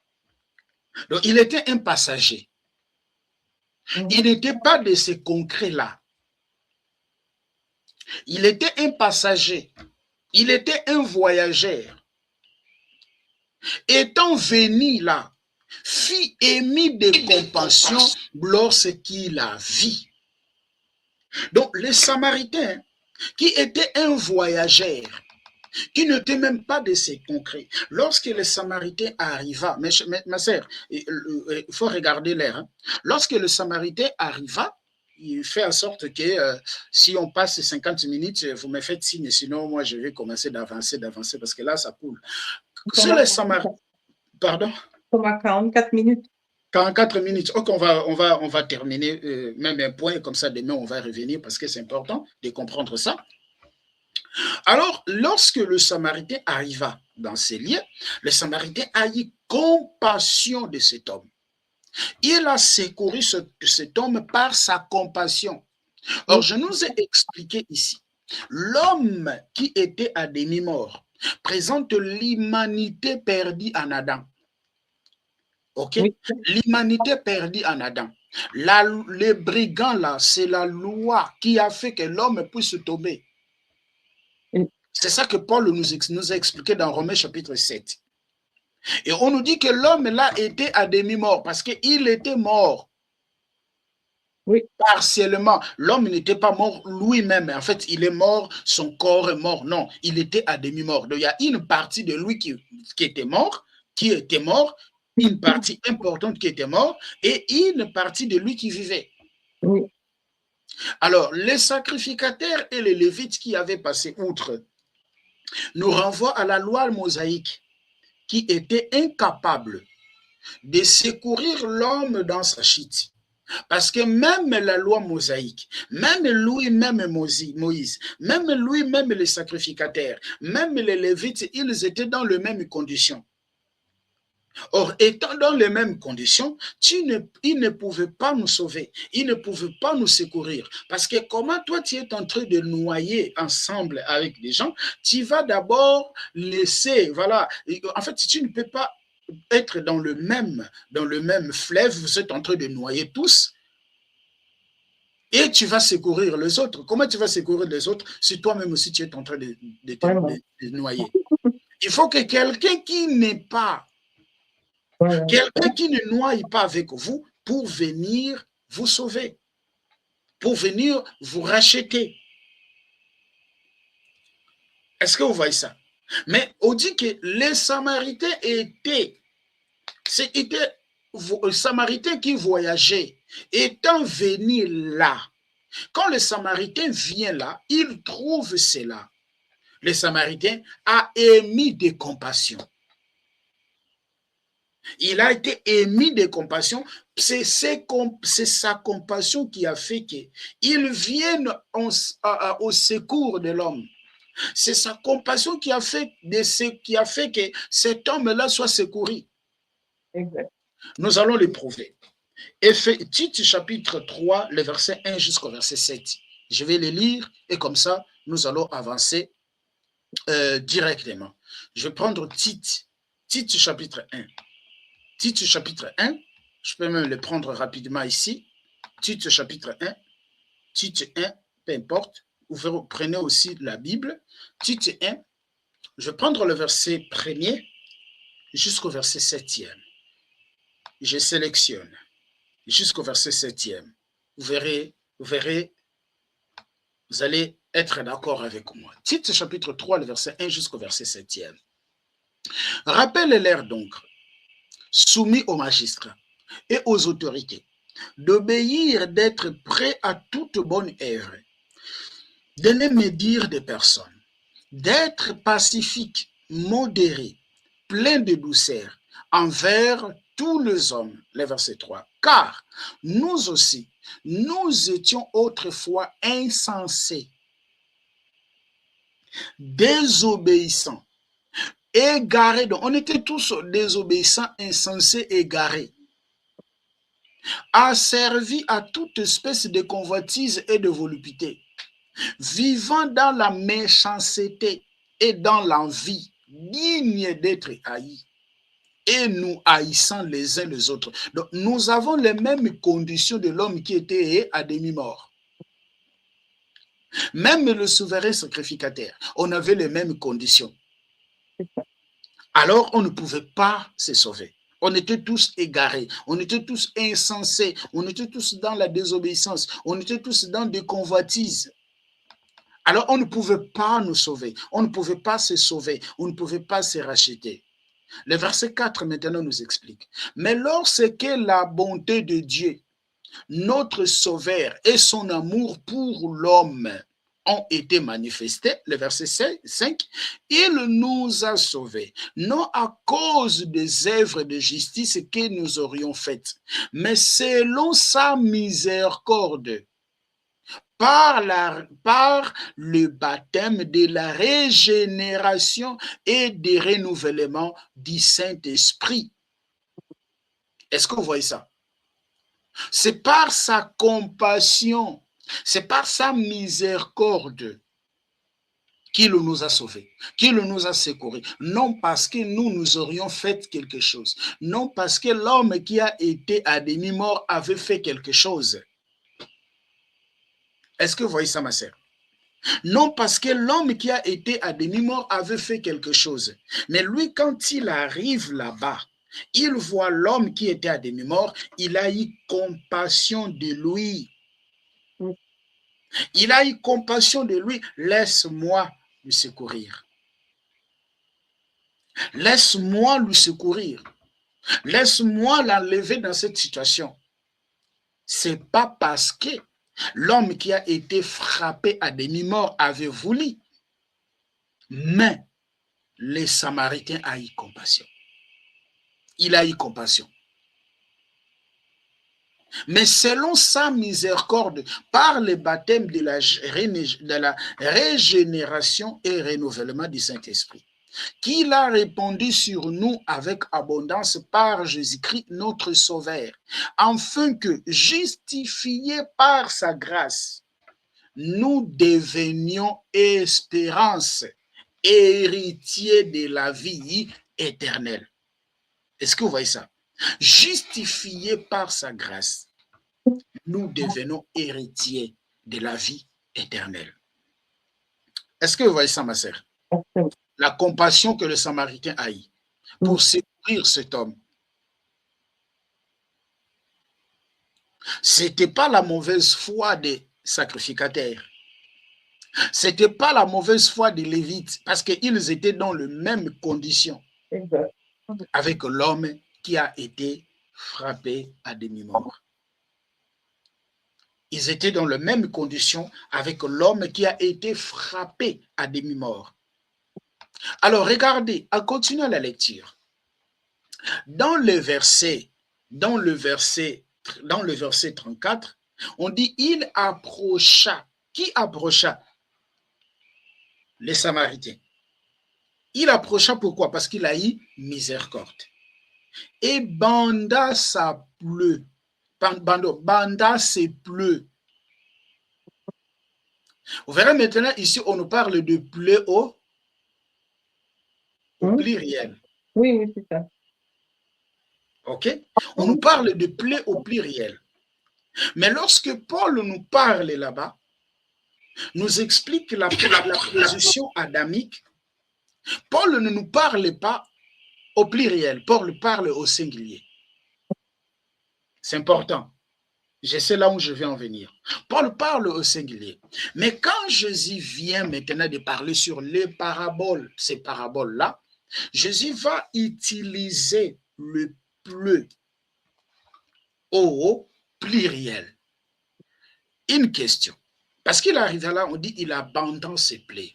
donc il était un passager. Il n'était pas de ces concrets-là. Il était un passager. Il était un voyageur. Étant venu là, fit émis de compassion lorsqu'il a vu Donc, les Samaritains, qui étaient un voyageur, qui n'était même pas de ces concrets. Lorsque le Samaritain arriva, ma sœur, il faut regarder l'air. Hein. Lorsque le Samaritain arriva, il fait en sorte que si on passe 50 minutes, vous me faites signe, sinon moi je vais commencer d'avancer, parce que là ça coule. Sur les Samaritains, pardon? Comme à 44 minutes. 44 minutes. Ok, on va terminer même un point, comme ça demain on va revenir parce que c'est important de comprendre ça. Alors, lorsque le Samaritain arriva dans ces lieux, le Samaritain a eu compassion de cet homme. Il a secouru cet homme par sa compassion. Or, je nous ai expliqué ici, l'homme qui était à demi-mort présente l'humanité perdue en Adam. Ok? Oui. L'humanité perdue en Adam. Les brigands, là, c'est la loi qui a fait que l'homme puisse tomber. C'est ça que Paul nous a expliqué dans Romains chapitre 7. Et on nous dit que l'homme là était à demi-mort parce qu'il était mort. Oui. Partiellement. L'homme n'était pas mort lui-même. En fait, il est mort, son corps est mort. Non, il était à demi-mort. Donc, il y a une partie de lui qui était mort, une partie importante qui était mort, et une partie de lui qui vivait. Oui. Alors, les sacrificateurs et les lévites qui avaient passé outre nous renvoient à la loi mosaïque qui était incapable de secourir l'homme dans sa chute. Parce que même la loi mosaïque, même lui-même Moïse, même lui-même les sacrificateurs, même les lévites, ils étaient dans les mêmes conditions. Or, étant dans les mêmes conditions, ils ne pouvaient pas nous sauver, ils ne pouvaient pas nous secourir. Parce que comment toi, tu es en train de noyer ensemble avec des gens, tu vas d'abord laisser, voilà, en fait, tu ne peux pas être dans le même fleuve, vous êtes en train de noyer tous, et tu vas secourir les autres. Comment tu vas secourir les autres si toi-même aussi tu es en train de noyer? Il faut que quelqu'un qui n'est pas quelqu'un qui ne noie pas avec vous pour venir vous sauver, pour venir vous racheter. Est-ce que vous voyez ça? Mais on dit que les Samaritains étaient Samaritains qui voyageaient, étant venus là. Quand le Samaritain vient là, il trouve cela. Le Samaritain a émis de compassion. Il a été émis de compassion. C'est sa compassion qui a fait qu'il vienne au secours de l'homme. C'est sa compassion qui a fait que cet homme-là soit secouru. Exact. Nous allons l'éprouver. Tite chapitre 3, le verset 1 jusqu'au verset 7. Je vais les lire et comme ça, nous allons avancer directement. Je vais prendre Tite chapitre 1. Tite chapitre 1, je peux même le prendre rapidement ici. Tite chapitre 1, Tite 1, peu importe. Vous prenez aussi la Bible. Tite 1, je vais prendre le verset 1er jusqu'au verset 7e. Je sélectionne jusqu'au verset 7e. Vous verrez, vous allez être d'accord avec moi. Tite chapitre 3, le verset 1 jusqu'au verset 7e. Rappelle-leur donc, soumis aux magistrats et aux autorités, d'obéir, d'être prêt à toute bonne œuvre, de ne médire des personnes, d'être pacifique, modéré, plein de douceur envers tous les hommes. Le verset 3. Car nous aussi, nous étions autrefois insensés, désobéissants, égarés. Donc, on était tous désobéissants, insensés, égarés, asservis à toute espèce de convoitise et de volupté, vivant dans la méchanceté et dans l'envie, dignes d'être haïs, et nous haïssant les uns les autres. Donc, nous avons les mêmes conditions de l'homme qui était à demi-mort. Même le souverain sacrificateur, on avait les mêmes conditions. Alors, on ne pouvait pas se sauver. On était tous égarés, on était tous insensés, on était tous dans la désobéissance, on était tous dans des convoitises. Alors on ne pouvait pas nous sauver, on ne pouvait pas se sauver, on ne pouvait pas se racheter. Le verset 4 maintenant nous explique. Mais lorsque la bonté de Dieu, notre Sauveur et son amour pour l'homme ont été manifestés, le verset 5, il nous a sauvés, non à cause des œuvres de justice que nous aurions faites, mais selon sa miséricorde, par le baptême de la régénération et du renouvellement du Saint-Esprit. Est-ce que vous voyez ça? C'est par sa compassion, c'est par sa miséricorde qu'il nous a sauvés, qu'il nous a secourus. Non parce que nous aurions fait quelque chose, non parce que l'homme qui a été à demi-mort avait fait quelque chose. Est-ce que vous voyez ça, ma sœur? Non parce que l'homme qui a été à demi-mort avait fait quelque chose. Mais lui, quand il arrive là-bas, il voit l'homme qui était à demi-mort, il a eu compassion de lui. Il a eu compassion de lui. Laisse-moi lui secourir. Laisse-moi lui secourir. Laisse-moi l'enlever dans cette situation. C'est pas parce que l'homme qui a été frappé à demi-mort avait voulu, mais les Samaritains a eu compassion. Il a eu compassion. Mais selon sa miséricorde, par le baptême de la régénération et renouvellement du Saint-Esprit, qu'il a répandu sur nous avec abondance par Jésus-Christ, notre Sauveur, afin que, justifiés par sa grâce, nous devenions espérance, héritiers de la vie éternelle. Est-ce que vous voyez ça? Justifiés par sa grâce, nous devenons héritiers de la vie éternelle. Est-ce que vous voyez ça, ma sœur? La compassion que le Samaritain a eue pour secourir cet homme. Ce n'était pas la mauvaise foi des sacrificateurs. Ce n'était pas la mauvaise foi des Lévites, parce qu'ils étaient dans les mêmes conditions avec l'homme qui a été frappé à demi-mort. Ils étaient dans les mêmes conditions avec l'homme qui a été frappé à demi-mort. Alors, regardez, en continuant la lecture, dans le verset 34, on dit, il approcha. Qui approcha? Les Samaritains. Il approcha pourquoi? Parce qu'il a eu miséricorde. Et banda sa pleu. Banda ses pleux. Vous verrez maintenant, ici, on nous parle de pleu au pluriel. Oui, c'est ça. OK? On nous parle de pleu au pluriel. Mais lorsque Paul nous parle là-bas, nous explique la position adamique, Paul ne nous parle pas au pluriel, Paul parle au singulier. C'est important. Je sais là où je vais en venir. Paul parle au singulier. Mais quand Jésus vient maintenant de parler sur les paraboles, ces paraboles-là, Jésus va utiliser le pleu au pluriel. Une question. Parce qu'il arrive là, on dit il abandonne ses plaies.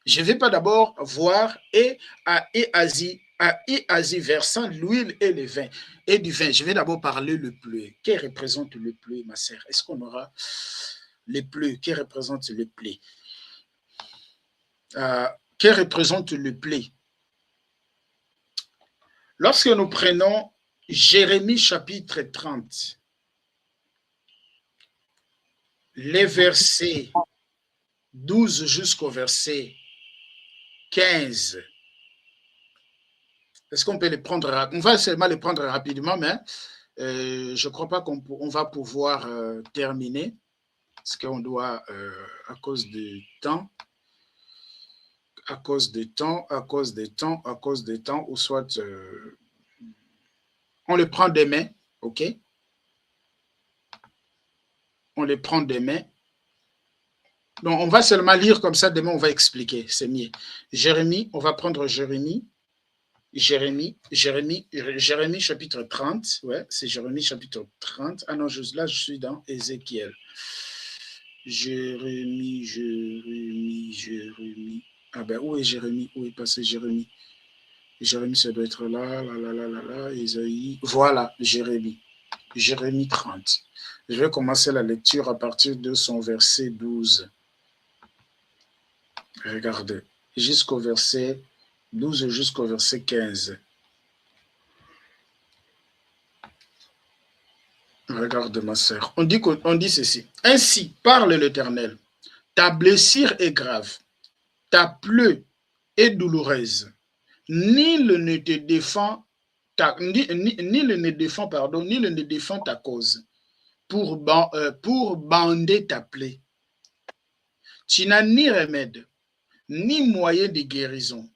Je ne vais pas d'abord voir Asie versant l'huile et le vin et du vin. Je vais d'abord parler le pleu. Qui représente le pleu, ma sœur? Est-ce qu'on aura le pleu? Qui représente le pleu? Qui représente le pleu? Lorsque nous prenons Jérémie chapitre 30, les versets 12 jusqu'au verset 15. Est-ce qu'on peut les prendre? On va seulement les prendre rapidement, mais je ne crois pas qu'on va pouvoir terminer, parce qu'on doit, à cause du temps, ou soit On le prend des mains, ok? On le prend des mains. Donc, on va seulement lire comme ça, demain on va expliquer, c'est mieux. Jérémie, on va prendre Jérémie. Jérémie chapitre 30. Ouais, c'est Jérémie chapitre 30. Ah non, là je suis dans Ézéchiel. Jérémie. Ah ben, où est Jérémie? Où est passé Jérémie? Jérémie, ça doit être là, Isaïe. Voilà, Jérémie. Jérémie 30. Je vais commencer la lecture à partir de son verset 12. Regardez, jusqu'au verset 12 jusqu'au verset 15. Regarde ma sœur. On dit ceci. Ainsi parle l'Éternel. Ta blessure est grave. Ta plaie est douloureuse. Nul ne défend ta cause pour bander ta plaie. Tu n'as ni remède, ni moyen de guérison.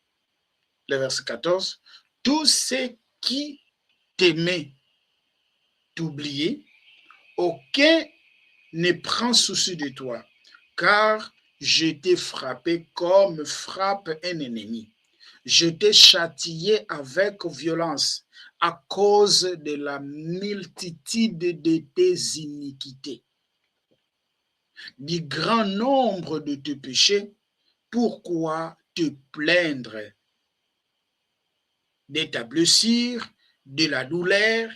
Le verset 14. Tous ceux qui t'aimaient t'oublier, aucun ne prend souci de toi, car je t'ai frappé comme frappe un ennemi. Je t'ai châtié avec violence à cause de la multitude de tes iniquités. Du grand nombre de tes péchés, pourquoi te plaindre de ta blessure, de la douleur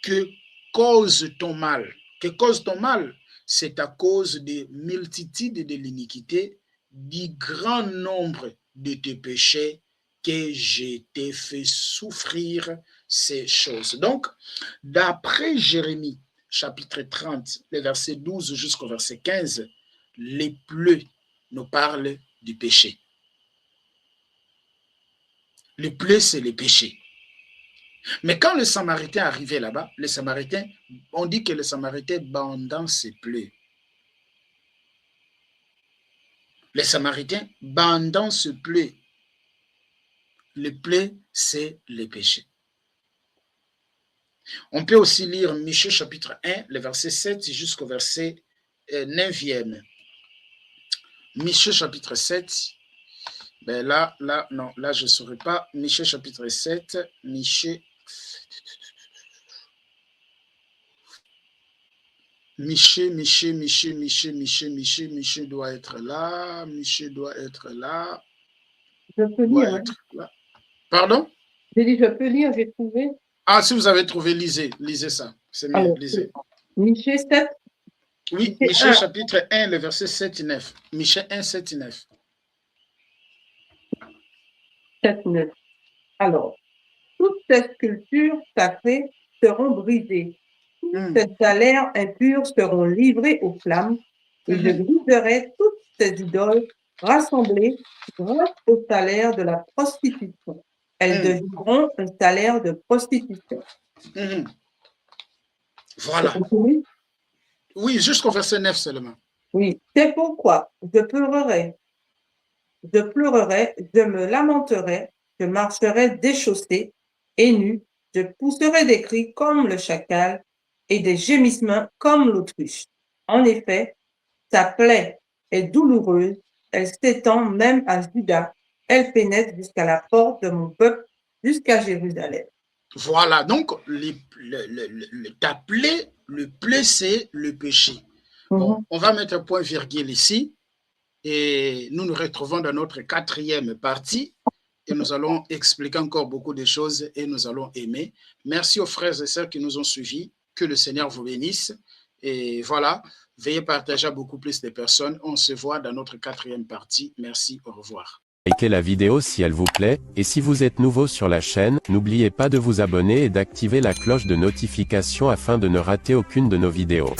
que cause ton mal? Que cause ton mal? C'est à cause des multitudes de l'iniquité, du grand nombre de tes péchés que je t'ai fait souffrir ces choses. Donc, d'après Jérémie, chapitre 30, les versets 12 jusqu'au verset 15, les plaies nous parlent du péché. Les plaies, c'est le péché. Mais quand le Samaritain arrivait là-bas, on dit que le Samaritain bandant ses plaies. Les Samaritains bandant ses plaies. Les plaies, c'est le péché. On peut aussi lire Michée chapitre 1, le verset 7 jusqu'au verset 9e. Michée chapitre 7. Ben là, je ne saurais pas. Michée chapitre 7. Michée doit être là. Michée doit être là. Je peux lire. Là. Pardon? J'ai dit, je peux lire, j'ai trouvé. Ah, si vous avez trouvé, lisez ça. C'est mieux, alors, lisez. Michée 7. Oui, Michée chapitre 1, le verset 7 et 9. Michée 1, 7 et 9. 7, 9. Alors, toutes ces sculptures sacrées seront brisées. Tous ces salaires impurs seront livrés aux flammes et je briserai toutes ces idoles rassemblées grâce au salaire de la prostitution. Elles deviendront un salaire de prostitution. Voilà. Oui, jusqu'au verset 9 seulement. Oui, c'est pourquoi je pleurerai, je me lamenterai, je marcherai déchaussé et nu, je pousserai des cris comme le chacal et des gémissements comme l'autruche. En effet, sa plaie est douloureuse, elle s'étend même à Juda, elle pénètre jusqu'à la porte de mon peuple, jusqu'à Jérusalem. Voilà, donc ta plaie, le plaie, c'est le péché. Bon, on va mettre un point virgule ici et nous nous retrouvons dans notre 4e partie et nous allons expliquer encore beaucoup de choses et nous allons aimer. Merci aux frères et sœurs qui nous ont suivis. Que le Seigneur vous bénisse. Et voilà, veuillez partager à beaucoup plus de personnes. On se voit dans notre 4e partie. Merci, au revoir. Likez la vidéo si elle vous plaît, et si vous êtes nouveau sur la chaîne, n'oubliez pas de vous abonner et d'activer la cloche de notification afin de ne rater aucune de nos vidéos.